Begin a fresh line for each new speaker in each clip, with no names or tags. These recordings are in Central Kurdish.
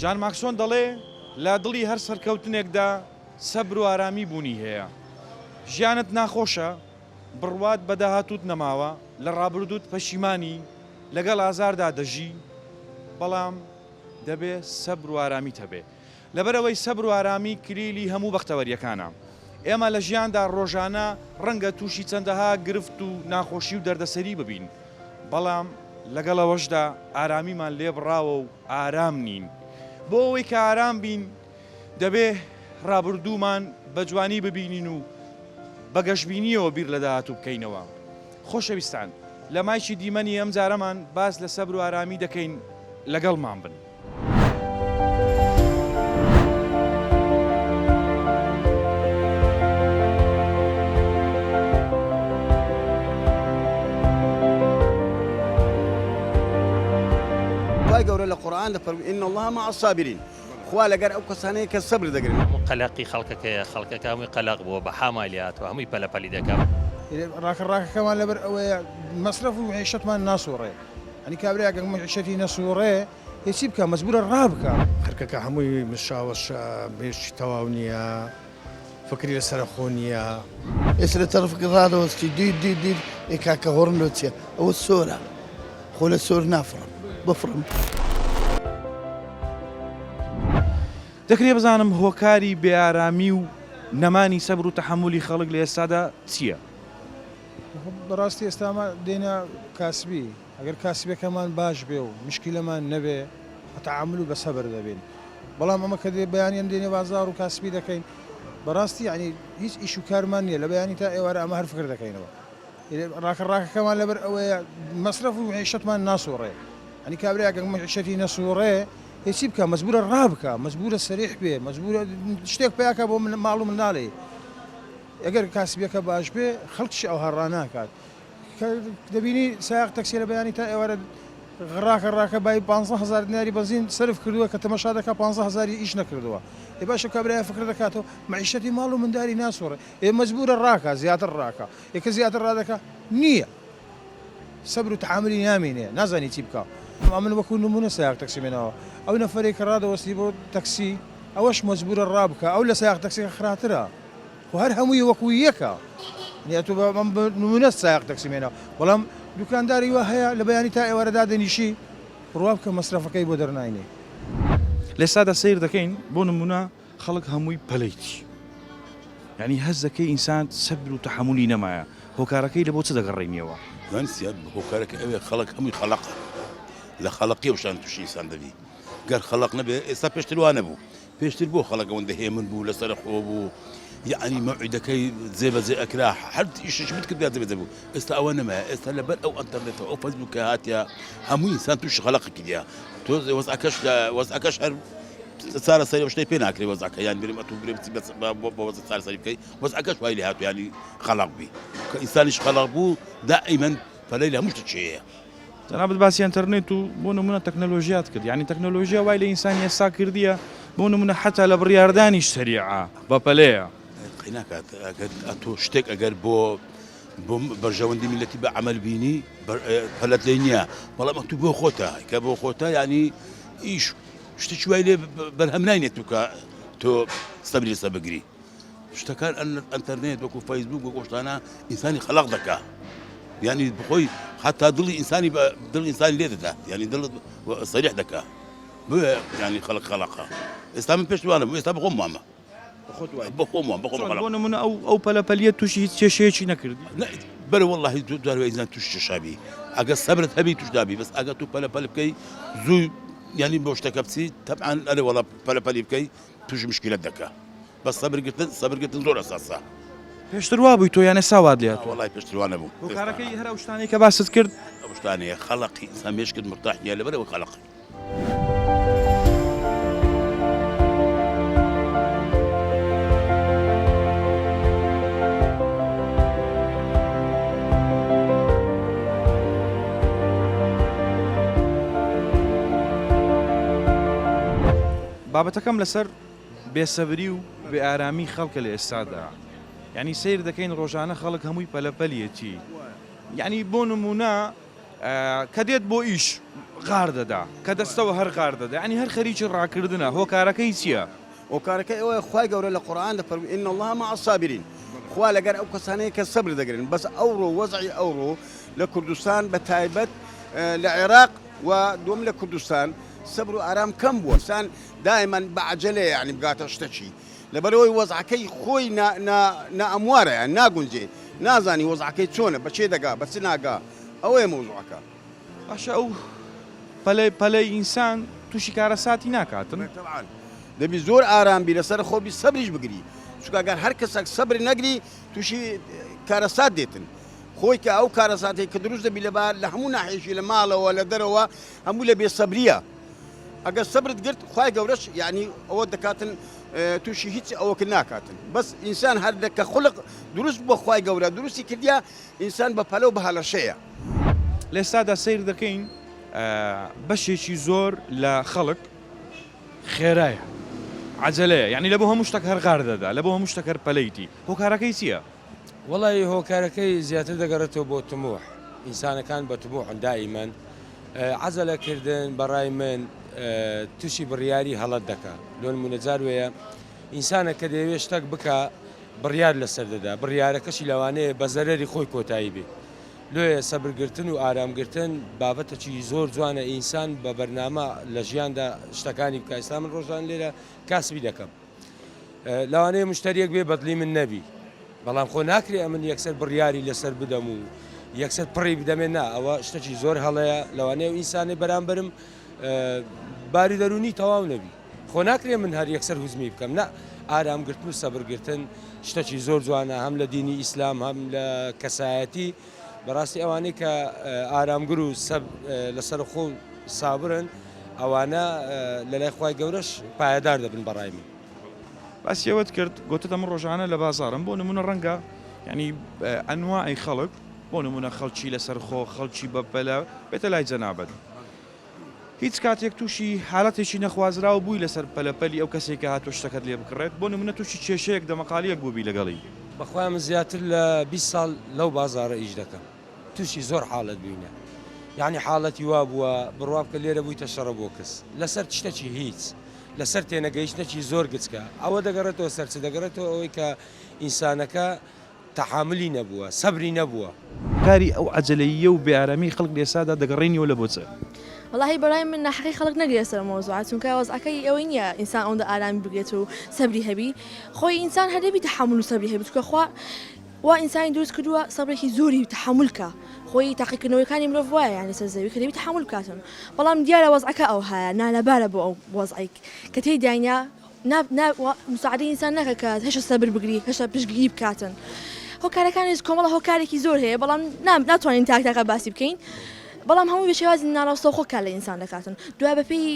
جان ماکسۆن دەڵێ لا دڵی هەر سەرکەوتنێکدا سەبر و ئارامی بوونی هەیە. ژیانت ناخۆشە، بڕوات بە داهاتوت نەماوە، لە ڕابردووت پەشیمانی، لەگەڵ ئازاردا دەژی، بەڵام دەبێ سەبر و ئارامیت هەبێ. لەبەرەوەی سەبر و ئارامی کلیلی هەموو بەختەوەریەکانە. ئێمە لە ژیاندا ڕۆژانە ڕەنگە تووشی چەندەها گرفت و ناخۆشی و دەردەسەری ببین، بەڵام لەگەڵەوەشدا ئارامیمان لێ بڕاوە و ئارام نین. بۆ ئەوەی کە ئارام بین دەبێ ڕابردوومان بە جوانی ببینین و بە گەشتبینیەوە بیر لە داهاتوو بکەینەوە. خۆشەویستان، لە مایکی دیمەنی ئەم جارەمان باس لە سەبر و ئارامی دەکەین، لەگەڵمان بن.
گەورە لە قورئان دەفەرمێ ئین الله مع الصابرین، خوا لەگەر ئەو کەسانەیە کە سەبر دەگرن.
قەلەقی خەڵکەکەیە، خەڵکەکە هەمووی قەلەق بووە، بە حامالیاتەوە هەمووی پەلەپەلی دەکەم.
ڕاکەڕاکەکەمان لەبەر ئەوەیە مەسرەف و معیشەتمان ناسووڕێ. ئەنی کابرا ئەگەر معیشەتی نەسووڕێ هیچی بکە، مەجبورە ڕابکە.
خەرکەکە هەمووی مشاوەش بێشی تەواو نییە، فکری لەسەر خۆ نییە.
ئێستا لە تەرەفەکە ڕادەوەستی دیر کاکە هۆڕنۆ چیە ئەوە سۆرە، خۆ لە سۆر نافڕم بفڕم.
دەکرێ بزانم هۆکاری بێئارامی و نەمانی سەبر و تەحەمولی خەڵک لە ئێستادا چییە؟
بەڕاستی ئێستاما دێنە کاسبی، ئەگەر کاسبەکەمان باش بێ و مشکلەمان نەبێ تەعامل و بە سەبر دەبین. بەڵام ئەمە کە بەیانیان دێنێ بازار و کاسبی دەکەین، بەڕاستی ینی هیچ ئیش و کارمان نییە، لە بەیانی تا ئێوارە ئەمە هەر فکر دەکەینەوە. ڕاکەڕاکەکەمان لەبەر ئەوەیە مەسرەف و معیشەتمان ناسووڕێ. ئەنی کابرا ئەگەر معیشەتی نەسووڕێ هیچی بکە، مەجبورە ڕابکە، مەجبورە سەریح بێ، مەجبورە شتێک پیاکە بۆ ماڵ و منداڵێ. ئەگەر کاسبیەکە باش بێ خەڵکیش ئەو هەڕاناکات. دەبینی سایق تەکسی لە بەیانی تا ئێوارە ڕاکە بای 15,000 دیناری بەنزین سەرف کردووە کە تەماشا دەکات 15,000 ئیش نەکردووە. ێ باشە کابرایە فکر دەکاتەوە معیشەتی ماڵ و منداری ناسووڕێ، ئێ مەجبورە ڕاکە، زیاتر ڕاکە. یەکە زیاتر ڕادەکە نییە. سەبر و تەحاملی نامێنێ، نازانی چی بکە. من وەکو نمونە سایق تەکسیمێنەوە، ئەو نەفەرێک کە ڕادەوەستی بۆ تەکسی ئەوەش مەجبورە ڕابکە، ئەو لە سایق تەکسیەکە خراترە. و هەر هەمووی وەکو یەکە. نیەتو نمونە سایق تەکسیمێنەوە، بەڵام دوکانداری وە هەیە لە بەیانی تا ئێوارەدا دەنیشی ڕوا بکە مەسرەفەکەی بۆ دەرناینێ.
لێستادا سیر دەکەین بۆ نمونە خەڵک هەمووی پەلەیتی، یعنی هەز دەکەی ئینسان سەبر و تەحەمولی نەمایە، هۆکارەکەی لە بۆ چ دەگەڕێنیەوە؟
وانسیە هۆکارەکە ئەوێ خەڵک هەمووی خەڵقە، لە خەڵقی وشان تووشی ئینسان دەبی. گەر خەڵق نەبێ ئێستا پێشتر وانە بوو، پێشتر بۆ خەڵک ئەوەندە هێمن بوو لەسەر خۆ بوو، یعنی مەوعیدەکەی جێبەجێ ئەکرا، هەر ئیشش بتکرد جێبەجێ بوو. ئێستا ئەوە نەمایە، ئێستا لەبەر ئەو ئەنتەرنێتەوە ئەو فەیسبووکە هاتیە هەمووی ئینسان تووشی خەڵقێکی دیە. تۆ وەزعەکەش هەر چارە سەری شتەی پێ ناکرێ وەزعەکە، یان برێ ئەتوو برێ بۆ وەزع چارە سەری بکەی، وەزعەکەش وای لێ هاتوو، ینی خەڵق بی. کە ئینسانیش خەڵق بوو دائیمەن پەلەی لە هەموو شتێک هەیە.
جەنابەت باسی ئینتەرنێت و بۆ نمونە تەکنەلۆژیات کرد، یعنی تەکنەلۆژیا وای لە ئینسانی ئێستا کردیە بۆ نمونە حتا لە بڕیاردانیش سەریعە بە پەلەیە.
قیناکات ئەتۆ شتێک ئەگەر بۆ بەرژەوەندی میلەتی بە عەمەل بینی پەلەت لێ نییە، بەڵام ئەتوو بۆ خۆتە کە بۆ خۆتە، ینی ئیش شتێکی وای لێ بەرهەم ناینێت تۆ سەبری لەسەر بگری. شتەکان ئەنتەرنێت وەکو فەیسبووک وەکو شتانە ئینسانی خەڵق دەکا، یعنی بخۆی حتا دڵی ئینسانی دڵ ئینسانی لێ دەدا، یعنی دڵ سەریح دەکا. بۆیە ینی خەڵق خەڵقە. ئێستا من پێشتوانە بوو، ئێستا بخۆم وامە بۆ نمونە
ئەو پەلەپەلیە تووشی هیچ کێشەیەکی نەکردی؟
بەرە وەڵڵاهی دوای ئینسان تووش چێشابی، ئەگەر سەبرت هەبی توش دابی، بەس ئەگەر تو پەلەپەل بکەی زوو ینی بۆ شتەکە بچی تەبعاً ئەرێ وەڵا پەلەپەلی بکەی توش مشکلەت دەکا. بەس سەبرگرتن زۆر ئەساسە.
پێشتر وا بووی تۆ یانە ساوات لێت؟
وەڵای پێشتروانە بوو.
هۆکارەکەی هەر ئەو شتانەی کە باست کرد
ئەو شتانەیە خەڵقی ئینسان مێش کرد مرتاح نییە لەبەرەوە خەڵقی.
بابەتەکەم لەسەر بێسەبری و بێئارامی خەڵکە لە ئێستادا، یعنی سیر دەکەین ڕۆژانە خەڵک هەمووی پەلەپەلیەتی، یعنی بۆ نمونە کە دێت بۆ ئیش غار دەدا کە دەستەوە هەر غار دەدا ینی هەر خەریکی ڕاکردنە هۆکارەکەی چییە؟
وەکارەکەی ئەوە خوای گەورە لە قورئان دەفەرمێ إن الله مع الصابرين خوا لەگەر ئەو کەسانەیە کە سەبر دەگرن بەس ئەوڕۆ وەزعی ئەوڕۆ لە کوردستان بە تایبەت لە عێراق و دوم لە کوردستان سەبر و ئارام کەم بووە سان دائما بەعجەلێ یعنی بگاتە شتەچی لەبەرەوەی وەزعەکەی خۆی نائەموارە یان ناگونجێ نازانی وەزعەکەی چۆنە بەچێ دەگا بەچ ناگا ئەوەیە مەوزوعەکە
باشە ئەو پەلەی ئینسان تووشی کارەساتی ناکاتن
طبعاً دەبی زۆر ئارامبی لەسەر خۆبی سەبریش بگری چکەگەر هەر کەسێک سەبر نەگری تووشی کارەسات دێتن خۆی کە ئەو کارەساتی کە دروست دەبی لەبار لە هەموو ناحێشی لە ماڵەوە لە دەرەوە هەموو لە بێسەبریە ئەگەر سەبرت گرت خوای گەورەش یعنی ئەوە دەکاتن تووشی هیچ ئەوەکە ناکاتن بەس ئینسان هەر دەکە خولق دروست بۆ خوای گەورە دروستی کردیا ئینسان بە پەلە و بە هەڵەشەیە
لێستادا سیر دەکەین بەشێکی زۆر لە خەڵک خێرایە عجلەیە یعنی لە بۆ هەموو شتێک هەر غار دەدا لە بۆ هەموو شتێک هەر پەلەیتی هۆکارەکەی چییە؟
وڵی هۆکارەکەی زیاتر دەگەڕێتەوە بۆ تموح ئینسانەکان بە تموحن دائیمەن عەزەلەکردن بەڕای من تووشی بڕیاری هەڵەت دەکات لۆ نمونەجار وەیە ئینسانە کە دەیەوێت شتێک بکە بڕیار لەسەر دەدا بڕیارەکەشی لەوانەیە بە زەرەری خۆی کۆتایی بێ لۆیە سەبرگرتن و ئارامگرتن بابەتەکی زۆر جوانە ئینسان بە بەرنامە لە ژیاندا شتەکانی بکە ئێستا من ڕۆژان لێرە کاسبی دەکەم لەوانەیە مشتریەک بێ بەدلی من نەبی بەڵام خۆ ناکرێ من یەکسەر بڕیاری لەسەر بدەم و یەکسەر پڕی بدەمێن نا ئەوە شتێکی زۆر هەڵەیە لەوانەیە ئینسانی بەرامبرم باری دەرونی تەواو نەبی خۆ ناکرێ من هەر یەکسەر هوزمی بکەم نا ئارامگرتن و سەبرگرتن شتێکی زۆر جوانە هەم لە دینی ئیسلام هەم لە کەسایەتی بەڕاستی ئەوانەی کە ئارامگر و لەسەر خۆ سابرن ئەوانە لە لای خوای گەورەش پایەدار دەبن بەڕای من
باسیەوەت کرد گوتت ئەمە ڕۆژانە لە بازارم بۆ نمونە ڕەنگە ینی ئەنواعی خەڵک بۆ نمونە خەڵکی لەسەر خۆ خەڵکی بەپەلە بێتە لای جەنابەت هیچ کاتێک تووشی حالەتێکی نەخوازراوە بووی لەسەر پەلەپەلی ئەو کەسێکە هاتۆ شتەکەت لێ بکڕێت بۆ نمونە تووشی کێشەیەک دەمەقالیەک بووبی لەگەڵی
بەخوا من زیاتر لە 20 ساڵ لەو بازارە ئیش دەکەم تووشی زۆر حاڵەت بووینە یعنی حاڵەتی وا بووە بڕوا بکە لێرە بوویتە شەڕە بۆ کەس لەسەر شتێکی هیچ لەسەر تێنەگەیشتنێکی زۆر گچکە ئەوە دەگەڕێتەوە سەرچ دەگەڕێتەوە ئەوەی کە ئینسانەکە تەحاملی نەبووە سەبری نەبووە
کاری ئەو عەجەلەیە و بێئارامی خەڵک لێسادا دەگەڕێنیەوە لە بۆچە
والله برای من نحقی خلق نگیره سر موضوعات چون که وضعی اوینیه انسان اون آرامی بگیره و صبری هبی خوی انسان هده بی تحمل و صبری هبی چون خوا و انسان درست کدوم صبری کی زوری تحمل که خوی تحقیق نوعی کانی مروفه یعنی سرزوی کدی بی تحمل کاتن والله مدیار وضعک او ها نه لباره با وضعک کتی دنیا نه مساعده انسان نه که هش صبر بگیری هش بجگیب کاتن هو کاری کنیز کاملا هو کاری کی زور هی والله نه توانین تاک باسی بکین بەڵام هەموو بێشێوازی ناڕاستەوە خۆ کار لە ئینسان دەکاتن دوای بەپێی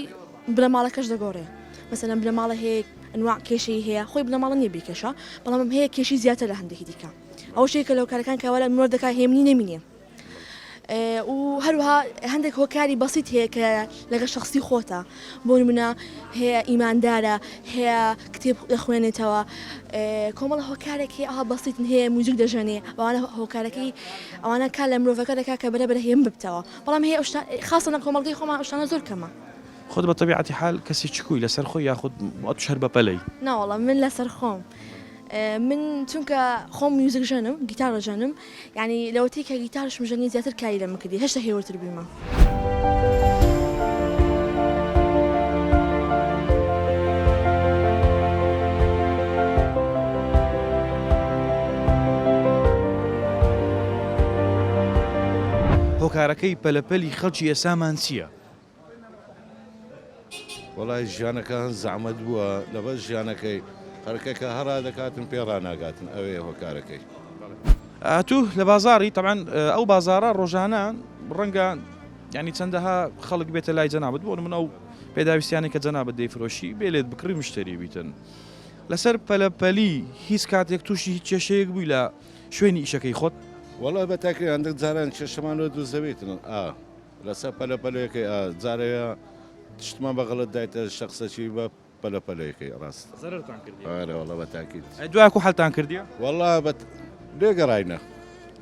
بنەماڵەکەش دەگۆڕێ مەسەلەن بنەماڵە هەیە ئەنواع کێشەی هەیە خۆی بنەماڵە نییە بێکێشە بەڵام هەیە کێشی زیاتر لە هەندێکی دیکە ئەو شەیە کە لەو کارەکان کاوەلە مرۆڤ دەکا هێمنی نەمینێ و هەروەها هەندێک هۆکاری بەسیط هەیە کە لەگە شخصی خۆتە بۆ نمونە هەیە ئیماندارە هەیە کتێب دەخوێنێتەوە کۆمەڵ هۆکارێک هەیە ئەها بەسیطن هەیە موزیک دەژێنێ ئەوانە هۆکارەکەی ئەوانە کار لە مرۆڤەکە دەکا کە بەرەبەر هێم ببتەوە بەڵام هەیە خاصە لە کۆمەڵگەی خۆمان ئەوشتانە زۆر کەمە
خۆت بە طبیعەتی حال کەسی چکووی لەسەر خۆی یاخود ئەوتوش هەر بەپەلەی
ناوەڵام من لەسەر خۆم من چونکە خۆم میوزیک ژەنم گیتار ژەنم یعنی لەوەتی کە گیتارش مژەنی زیاتر کاری لەمە کردی هێشتا هێورتر بیمە
هۆکارەکەی پەلەپەلی خەڵکی ئێسامان چییە؟
وڵای ژیانەکان زەحمەت بووە لەبەر ژیانەکەی خەڵکەکە هەرا دەکاتن پێ ڕاناگاتن ئەوەیە هۆکارەکەی
ئاتوو لە بازاری طبعاً ئەو بازارە ڕۆژانە ڕەنگە ینی چەندەها خەڵک بێتە لای جەنابەت بۆ من ئەو پێداویستیانی کە جەنابەت دەیفرۆشی بێ لێت بکڕی مشتری بیتن لەسەر پەلەپەلی هیچ کاتێک تووشی هیچ کێشەیەک بووی لە شوێنی ئیشەکەی خۆت
وەڵای بەتاکرێ هەندێک جاران کێشەمانەوە دووزەوێتن لەسەر پەلەپەلەکەی جارەیە تشتمان بەغەڵت دایتە شخصەکی بە پەلەپەلەکەی ڕاست
زەرتان کردی
وەڵا بەتاکیت
دوای کو حەلتان کردیە
وەڵا لێگەڕاینە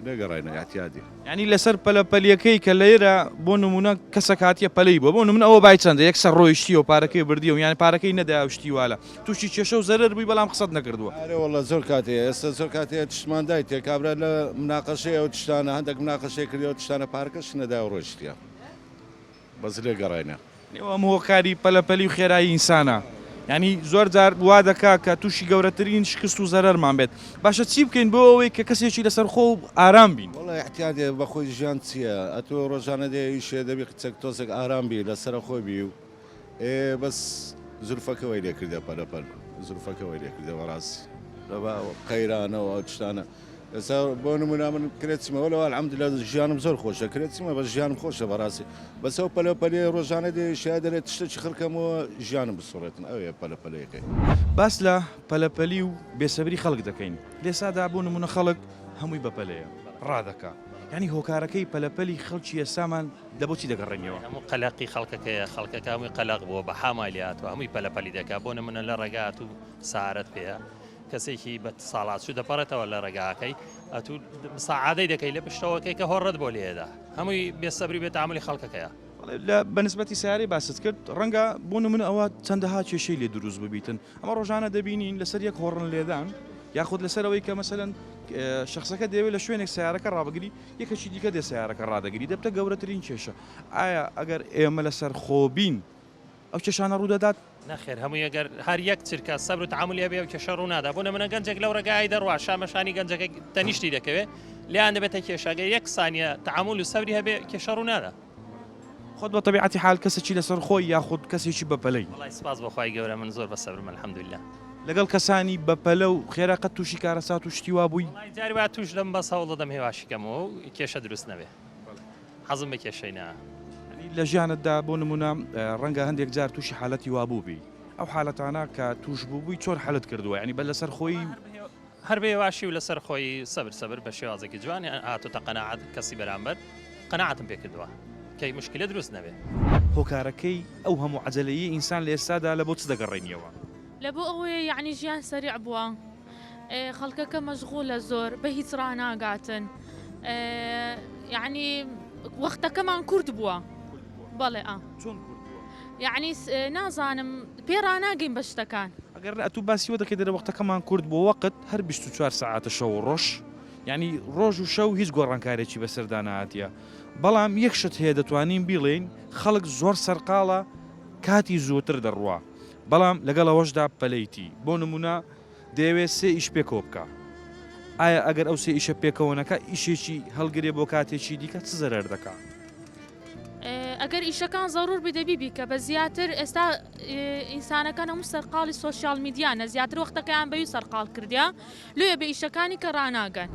لێگەڕینە احتیادی
ینی لەسەر پەلەپەلیەکەی کە لێرە بۆ نمونە کەسە کاتیە پەلەی بۆ من ئەوە بای چەندە یەکسەر ڕۆیشتی و پارەکەی بردیە و یان پارەکەی نەداوشتی واە تووشی کێشە و زەرەر بووی بەڵام قسەت نەکردووە
وڵە زۆر کاتەیە ئێستا زۆر کاتەیە تشتماندای تێکابرا لە مناقەشەیە و تشتانە هەندێک مناقەشەی کردەوە تشتانە پارکەش نەدا و ڕۆیشتە بەس لێگەڕینە
ئەم هۆکاری پەلەپەلی و خێرایی ئینسانە ینی زۆر جار وا دەکا کە تووشی گەورەترین شکست و زەرەرمان بێت باشە چی بکەین بۆ ئەوەی کە کەسێکی لەسەر خۆ و ئارام بین
وڵی احتیادێ بەخۆی ژیان چییە ئەتۆ ڕۆژانە دێشێ دەبی قچەک تۆزێک ئارام بی لەسەر خۆی بی و بەس زولفەکەەوەی لێکردە پەلەپەل زولفەکەەوەی لێکردە بەڕاستی لە قەیرانەوە تشتانە ئێستا بۆ نمونا من کرێتیمەوەلەوە الحەمدولillah ژیانم زۆر خۆشە کرێتیمە بە ژیانم خۆشە بەڕاستی بەسەو پەلەپەلی ڕۆژانە دێشیا دەرێت تشتێکی خڕکەمەوە ژیانم بسوڕێتن ئەوەیە پەلەپەلەکەی
باس لە پەلەپەلی و بێسەبری خەڵک دەکەین لێسادا بۆ نمونە خەڵک هەمووی بەپەلەیە ڕادەکا ینی هۆکارەکەی پەلەپەلی خەڵکی ئێسامان لە بۆچی دەگەڕێنەوە
هەموو قەلەقی خەڵکەکەیە خەڵکەکە هەمووی قەلق بووە بە حامالیات و هەمووی پەلەپەلی دەکا بۆ نمونە لە ڕێگات و سارەت پێەیە کەسێکی بە ساڵات چوو دەپەڕێتەوە لە ڕێگاکەی ئەتوو ساعادەی دەکەی لە پشتەوەکەی کە هۆڕەت بۆ لێدا هەمووی بێسەبری بێت عملی خەڵکەکەیە
لە بەنسبەتی سیاری باست کرد ڕەنگە بۆ نمونە ئەوە چەندەها کێشەی لێ دروست ببیتن ئەمە ڕۆژانە دەبینین لەسەر یەک هۆڕن لێدان یاخود لەسەرەوەی کە مەسەرەن شخصەکە دەوێت لە شوێنێک سیارەکە ڕابگری یەکەشی دیکە دێ سیارەکە ڕدەگیری دەبتە گەورەترین کێشە ئایا ئەگەر ئێمە لەسەر خۆبین ئەو کێشانە ڕوودەدات
نەخێر هەمووی ئەگەر هەر یەک چرکە سەبر و تعاملی هەبێ و کێشە ڕوو نادا بۆ نمونە گەنجێک لەو ڕێگای دەڕوا شامەشانی گەنجەکە تەنیشتی دەکەوێت لیان دەبێتە کێشەگە یەک سانیە تعامل و سەبری هەبێ کێشە ڕوو نادا
خۆت بە طبیعەتی حال کەسێکی لەسەر خۆی یاخود کەسێکی بەپەلەی
وڵای سپاس بەخوای گەورە من زۆر بەسەبرم الحەمدولillah
لەگەڵ کەسانی بەپەلە و خێراقەت تووشی کارەسات و شتی وا بووی
جاری وا توش لەم بەس هەوڵ دەدەم هێواشیکەمەوە و کێشە دروست نەبێ حەزم بە کێشەی نا
لە ژیانتدا بۆ نمونە ڕەنگە هەندێک جار تووشی حالەتی وابووبی ئەو حالەتانە کە توش بووبووی چۆن حەلت کردووە ینی بە لەسەر خۆی
هەر بێ واشی و لەسەر خۆی سەبر بە شێوازێکی جوان هاتوتە قەناعەت کەسی بەرامبەر قەناعەتم پێ کردووە کەی مشکلە دروست نەبێ
هۆکارەکەی ئەو هەموو عەجەلەیی ئینسان لە ئێستادا لە بۆ چ دەگەڕێنیەوە
لە بۆ ئەوەیە یعنی ژیان سەریع بووە خەڵکەکە مەشغولە زۆر بە هیچ ڕناگاتن یعنی وەختەکەمان کورد بووە بەڵێ
چۆن
یعنی نازانم پێ ڕناگەین بە شتەکان
ئەگەر ئەتو باسیوە دەکەی دەرە وەختەکەمان کورد بۆ وەقت هەر 24 ساعتە شەو ڕۆژ ینی ڕۆژ و شەو هیچ گۆڕانکارێکی بەسەردانهاتیە بەڵام یەک شت هەیە دەتوانین بیڵێن خەڵک زۆر سەرقاڵە کاتی زووتر دەڕوا بەڵام لەگەڵەوەشدا پەلەیتی بۆ نمونە دەیەوێت سێ ئیش پێکەوە بکە ئایا ئەگەر ئەو سێ ئیشە پێکەوەنەکە ئیشێکی هەڵگرێ بۆ کاتێکی دیکە چ زەرەر دەکات
ئەگەر ئیشەکان زەڕور بدەبی بیکە بە زیاتر ئێستا ئینسانەکان هەموو سەرقاڵی سۆشیال میدیانە زیاتر وەختەکەیان بەوی سەرقاڵ کردیا لێ بە ئیشەکانی کە ڕناگەن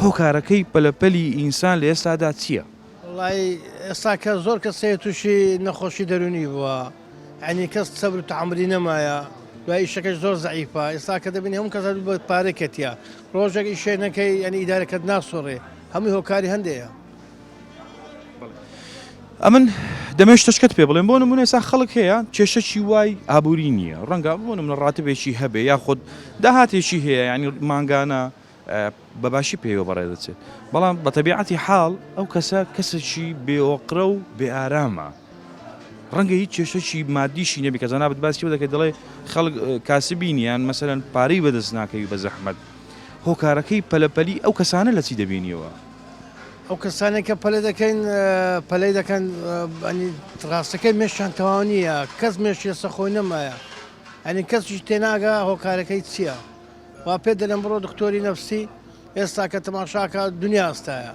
هۆکارەکەی پەلەپەلی ئینسان لە ئێستادا چییە؟
وڵی ئێستا کە زۆر کەسەیە تووشی نەخۆشی دەرونی بووە ینی کەس سەبر و تعاملی نەمایە دوای ئیشەکەش زۆر زەعیفە ئێستا کە دەبین هەموو کەس بە پارێکەتە ڕۆژێک ئیشێ نەکەی ینی ئیدارەکەت ناسۆڕێ هەمووی هۆکاری هەندەیە
ئەمن دەمێش تشکت پێ بڵێن بۆ نمونە ئێستا خەڵک هەیە کێشەی وای ئابووری نییە ڕەنگە بۆ نمونە ڕاتبێکی هەبێ یاخود داهاتێکی هەیە ینی مانگانە بەباشی پێوە بەڕێ دەچێت بەڵام بە تەبیعەتی حاڵ ئەو کەسە کەسێکی بێئۆقرە و بێ ئارامە ڕەنگە هیچ کێشەی مادیشی نەبی کە زەنابەت باسی دەکەیت دەڵێ خەڵک کاسبینیان مەسەرەن پارەی بەدەست ناکەوی بە زەحمەت هۆکارەکەی پەلەپەلی ئەو کەسانە لە چی دەبینیەوە
ئەو کەسانێک کە پەلە دەکەین پەلەی دەکەن ڕاستەکەی مێشیان تەواو نییە کەس مێشیە سەخۆی نەمایە ئەنی کەسیش تێناگا هۆکارەکەی چییە وا پێ دەڵێن بڕۆ دکتۆری نەفسی ئێستا کە تەماشاکە دنیا ئەستایە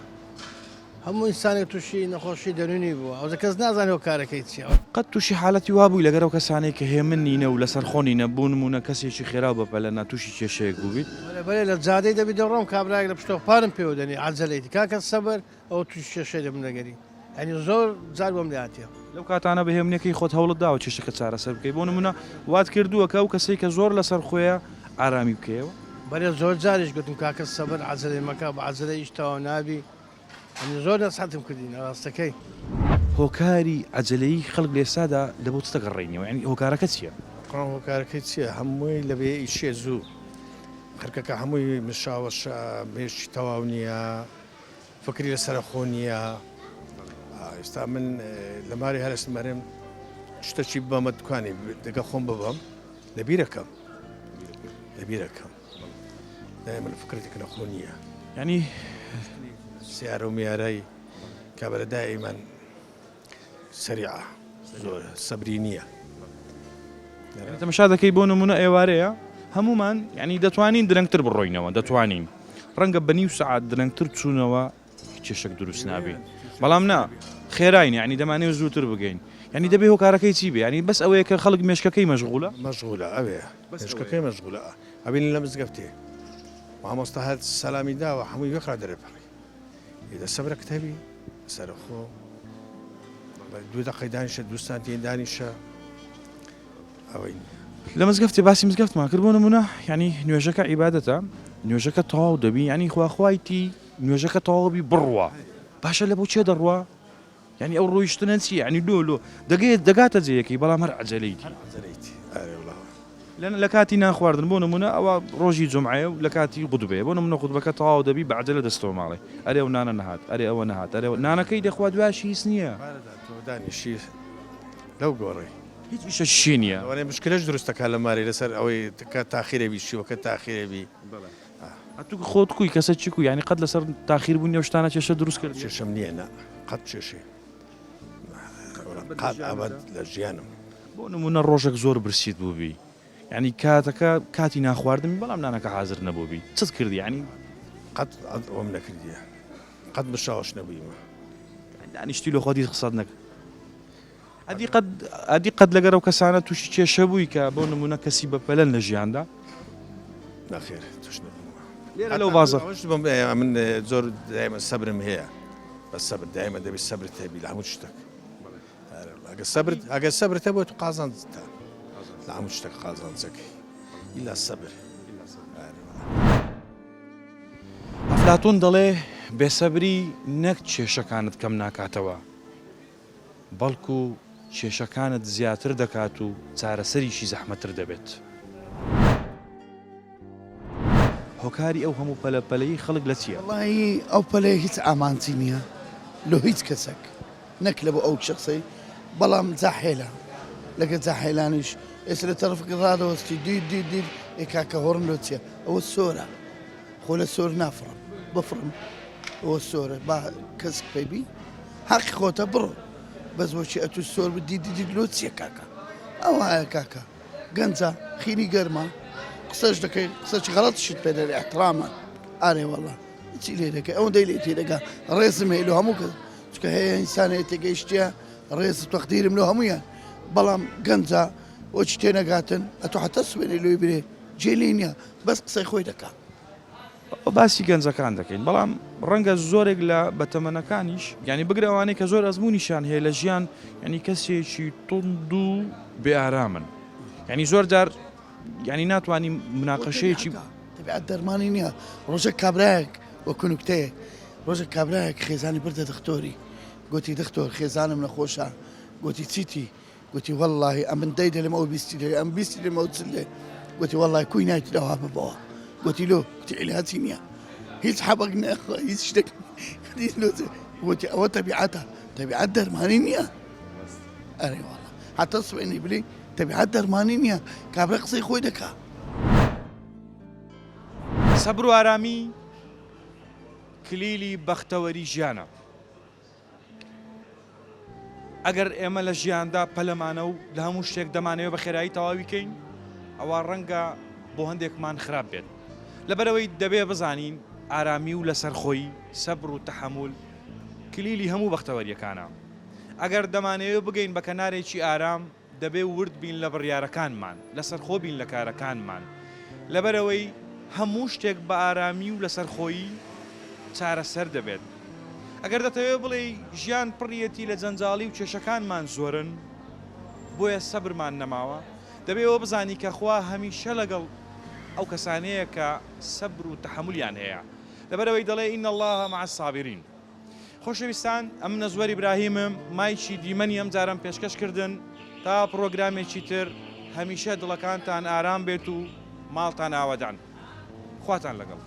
هەموو ئینسانێک تووشی نەخۆشی دەرونی بووە ئەو کەس نازانێت هۆکارەکەی چییە
قەت تووشی حالەتی وابووی لەگەر ئەو کەسانێک کە هێمن نینە و لەسەر خۆنی نەبوو نمونە کەسێکی خێرا بەپەلە ناتووشی کێشەیەک بوویت
بەێ لە جادەی دەبی دەڕۆم کابراایك لە پشتۆ پارم پێوە دەنی عجلەیتی کاکە سەبەر ئەو تووشی کێشەی دەبنەگەری ئەنی زۆر جار بۆم لاتیە
لەو کاتانە بە هێمنەکەی خۆت هەوڵت داوە کێشەکە چارەسەر بکەی بۆ نمونە وات کردووە کە ئەو کەسێک کە زۆر لەسەر خۆیە ئارامی بکەیەوە
بەێ زۆر جاریش گوتم کاکە سەبەر عجلەی مەکە بە عجلە ئیشتەوە نابی ئەنی زۆر نەسحەتم کردین ڕاستەکەی
هۆکاری عەجەلەیی خەڵک لە ئێستادا لە بۆ چتە گەڕێنەوە یعنی هۆکارەکە چییە؟
هۆکارەکەی چییە هەمووی لەبێ ئیشێ زوو خەرکەکە هەمووی مشاوەشە مێشتی تەواو نییە فکری لەسەر خۆ نییە ئێستا من لە ماری هەرسمەرم شتەچی بەمە دوکانی دەگە خۆم ببەم لەبیرەکەم دایمە لە فکرێتێک نەخۆ نییە
ینی
سیارە و میارەی کابرا دائما سريعة زۆر سەبری نییە
تەماشا دەکەی بۆ نمونە ئێوارەیە هەمومان ینی دەتوانین درەنگتر بڕۆینەوە دەتوانین ڕەنگە بە نیو سەعات درەنگتر چوونەوە کێشێک دروست نابێت بەڵام نا خێراین ینی دەمانێت زووتر بگەین ینی دەبێ هۆکارەکەی چی بێ ینی بەس ئەوەیە کە خەڵک مێشکەکەی مەشغوڵە
ئەوێ مێشکەکەی مەشغوڵە ئەبین لە مزگەفتێ مامۆستا هەر سەلامی داوە هەمووی بێخرا دەرەپەڕی ئێدە سەبرە کتێبی سەرخۆ دوو دقەی دانیشە دوستان تێن دانیشە ئەوەی
لە مزگەفتی باسی مزگەفتمان کرد بۆ نمونە ینی نوێژەکە عیبادەتە نوێژەکە تەواو دەبی ینی خواخوایتی نوێژەکە تەواوبی بڕوە باشە لە بۆ چێ دەڕوە ینی ئەو ڕۆیشتنە چی ینی لۆ دەگاتە جەیەکی بەڵام هەر عەجەلەیتی لە کاتی ناخواردن بۆ نمونە ئەوە ڕۆژی جمعەیە و لە کاتی قوتبێ بۆ نمونە قوتبەکە تەواو دەبی بە عەجەلە دەستەوە ماڵێ ئەرێ ئەو نانە نەهات ئەرێ ئەوە نەهات ئەرێ نانەکەی دەخوا دواشی هیچ نییە
دانیشی لەو گۆڕی
هیچ ئیشە شی نییە
ئەوانێ مشکلەش دروستەکە لە ماری لەسەر ئەوەی کە تاخیرەوی شیوەکە تاخیرەوی
ئەتو خۆت کوی کەسە چیکو ینی قەت لەسەر تاخیر بوونی ئەو شتانە کێشە دروست کرد
کێشەم نییە نا قەت کێشێ قەت ئەبەد لە ژیانم
بۆ نمونە ڕۆژێک زۆر برسیت بووبی ینی کاتەکە کاتی ناخواردن بەڵام نانەکە حازر نەبووبی چت کردی ینی
قەت ئەوم نەکردیە قەت بشاوش نەبوویمە
دانیشتی لە خۆتی قسەت نەکرد ئەدی قەت لەگەرەو کەسانە تووشی کێشە بووی کە بۆ نمونە کەسی بەپەلەن لە ژیاندا
نەخێر توش نەبوومە
لێرە لەو بازە
من زۆر دایمە سەبرم هەیە بە سەبر دایمە دەبێت سەبرت هەبی لە هەموو شتێک ئەگەر سەبرت هەبووە تو قازانجتا لە هەموو شتێک قازانجەکەی ئیلا سەبر
ئەفلاتۆن دەڵێ بێسەبری نەک کێشەکانت کەم ناکاتەوە بەڵکو کێشەکانت زیاتر دەکات و چارەسەریشی زەحمەتر دەبێت هۆکاری ئەو هەموو پەلەپەلەی خەڵک لە چییە؟
وڵی ئەو پەلەیە هیچ ئامانچی نییە لۆ هیچ کەسێک نەک لە بۆ ئەو شخصی بەڵام جاحێلە لەگە جاحێلانیش ئێستا لە تەرفک ڕادەوەستی دید ئێکاکە هۆڕن لۆ چیە ئەوە سۆرە خۆ لە سۆر نافڕم بفڕم ئەوە سۆرە با کەسک پێبی حەقی خۆتە بڕۆ بەس بۆچی ئەتو سۆر دیدید لۆ چیە کاکە ئەوە کاکە گەنجە خیری گەرمە قسەش دەکەی قسەی غەڵەتیشت پێ دەرێ احترامە ئارێ وەڵا چی لێ دەکەی ئەو دەی لێ تێدەگا ڕێزم هەیە لە هەموو کەس چکە هەیە ئینسانەیە تێگەیشتیە ڕێز تەقدیرم لە هەمویان بەڵام گەنجە ئۆچی تێنەگاتن ئەتو حتە سوێنێ لۆی برێ جێلی نییە بەس قسەی خۆی دەکا
باسی گەنجەکان دەکەین بەڵام ڕەنگە زۆرێک لە بەتەمەنەکانیش ینی بگرەوانەی کە زۆر ئەزممویشان هەیە لە ژیان ینی کەسێکی تند و بێئارامن ینی زۆر جار ینی ناتوانانی مناقەشەیەکی
تەبیعەت دەرمانی نییە ڕۆژێک کابراایەک وەکو نوکتەیەک ڕۆژێک کابراایەک خێزانی بردە دکتۆری گوتی دکتۆر خێزانم نەخۆشە گوتی چیتی گوتی وەڵڵاهی ئەم من دەی دەلم ئەو بیستی لێ ئەم بیستی لێمە چ لێ گوتی وەڵڵای کوی نایت لەوا ببەوە گوتی لۆ گوتی عیلاجی نییە هیچ حەبەک نەخوا هیچ شتێک گوتی ئەوە تەبیعەتە تەبیعەت دەرمانی نییە ئەرێ وەڵڵا حتە سوێنی بلی تەبیعەت دەرمانی نییە کابرا قسەی خۆی دەکا
سەبر و ئارامی کلیلی بەختەوەری ژیانە ئەگەر ئێمە لە ژیاندا پەلەمانە و لە هەموو شتێک دەمانەوە بە خێرایی تەواوی کەین ئەوە ڕەنگە بۆ هەندێکمان خراپ بێت لەبەرەوەی دەبێ بزانین ئارامی و لەسەرخۆی سەبر و تەحەموول کلیلی هەموو بەختەوەریەکانە ئەگەر دەمانەوە بگەین بە کەنارێکی ئارام دەبێ ورد بین لە بڕیارەکانمان لەسەرخۆ بین لە کارەکانمان لەبەرەوەی هەموو شتێک بە ئارامی و لەسەرخۆیی چارەسەر دەبێت ئەگەر دەتەوێت بڵێ ژیان پڕیەتی لە جەنجاڵی و کێشەکانمان زۆرن بۆیە سەبرمان نەماوە دەبێەوە بزانی کە خوا هەمیشە لەگەڵ ئەو کەسانەیە کە سەبر و تەحەمولیان هەیە لەبەرەوەی دەڵێ ئین الله مع الصابرین خۆشەویستان ئەم نەزوەری براهیمم مایکی دیمەنی ئەم جارم پێشکەشکردن تا پرۆگرامێکی تر هەمیشە دڵەکانتان ئارام بێت و ماڵتان ئاوەدان خواتان لەگەڵ